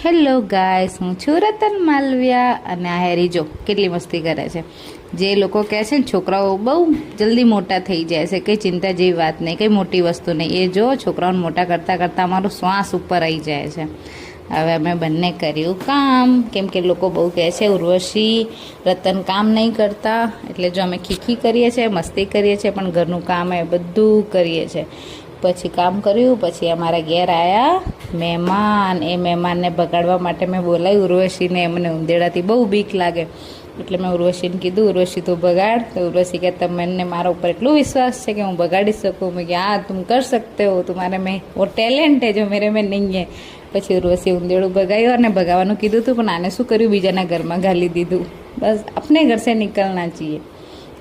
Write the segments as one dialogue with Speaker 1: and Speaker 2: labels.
Speaker 1: Hello guys, હું છું રતન માલવિયા અને આ હેરી જો કેટલી મસ્તી કરે છે. જે લોકો કહે છે ને છોકરાઓ બહુ જલ્દી મોટા થઈ જાય છે, કંઈ ચિંતા જેવી વાત નહીં, કંઈ મોટી વસ્તુ નહીં. એ જો છોકરાઓને મોટા કરતાં કરતાં અમારો શ્વાસ ઉપર આવી જાય છે. હવે અમે બંને કર્યું કામ, કેમ કે લોકો બહુ કહે છે ઉર્વશી રતન કામ નહીં કરતા, એટલે જો અમે ખીખી કરીએ છીએ, મસ્તી કરીએ છીએ, પણ ઘરનું કામ એ બધું કરીએ છીએ. પછી કામ કર્યું, પછી અમારા ઘેર આવ્યા મહેમાન. એ મહેમાનને બગાડવા માટે મેં બોલાવી ઉર્વશીને. મને ઉંદેડાથી બહુ બીક લાગે, એટલે મેં ઉર્વશીને કીધું ઉર્વશી તું બગાડ. તો ઉર્વશી કે તમને મારા ઉપર એટલો વિશ્વાસ છે કે હું બગાડી શકું? મેં કે હા તુમ કર સકતે હો, तुम्हारे में वो ટેલેન્ટ है जो मेरे में नहीं है. પછી ઉર્વશી ઉંદેડું ભગાવ્યું અને ભગાવવાનું કીધું હતું, પણ આને શું કર્યું, બીજાના ઘરમાં ઘાલી દીધું. બસ अपने घर से निकलना चाहिए.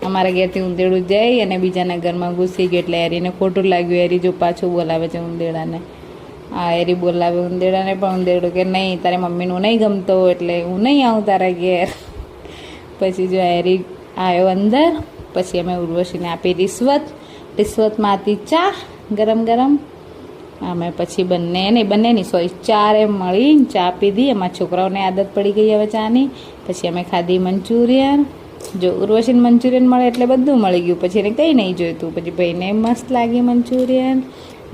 Speaker 1: અમારા ઘેરથી ઉંદેડું જાય અને બીજાના ઘરમાં ઘૂસી ગયું, એટલે એરીને ખોટું લાગ્યું. એરી જો પાછું બોલાવે છે ઉંદેડાને. આ એરી બોલાવે ઉંદેડાને, પણ ઉંદેડું કે નહીં, તારી મમ્મીનું નહીં ગમતો એટલે હું નહીં આવું તારા ઘેર. પછી જો એરી આવ્યો અંદર. પછી અમે ઉર્વશીને આપી રિશ્વતમાં હતી ચા ગરમ ગરમ. અમે પછી બંનેની ચારે મળીને ચા પીધી. એમાં છોકરાઓને આદત પડી ગઈ હવે ચાની. પછી અમે ખાધી મંચુરિયન. જો ઉર્વશીને મંચુરિયન મળે એટલે બધું મળી ગયું, પછી એને કંઈ નહીં જોઈતું. પછી ભાઈને મસ્ત લાગી મંચુરિયન.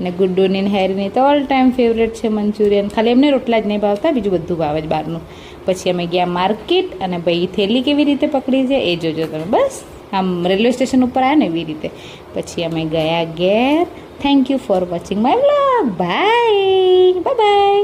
Speaker 1: ને ગુડ્ડુની ને હેરીની તો ઓલ ટાઈમ ફેવરેટ છે મંચુરિયન. ખાલી એમને રોટલા જ નહીં ભાવતા, બીજું બધું ભાવે જ બહારનું. પછી અમે ગયા માર્કેટ, અને ભાઈ થેલી કેવી રીતે પકડી છે એ જોજો તમે. બસ આમ રેલવે સ્ટેશન ઉપર આવ્યા ને એવી રીતે. પછી અમે ગયા ઘેર. Thank you for watching my vlog. Bye bye.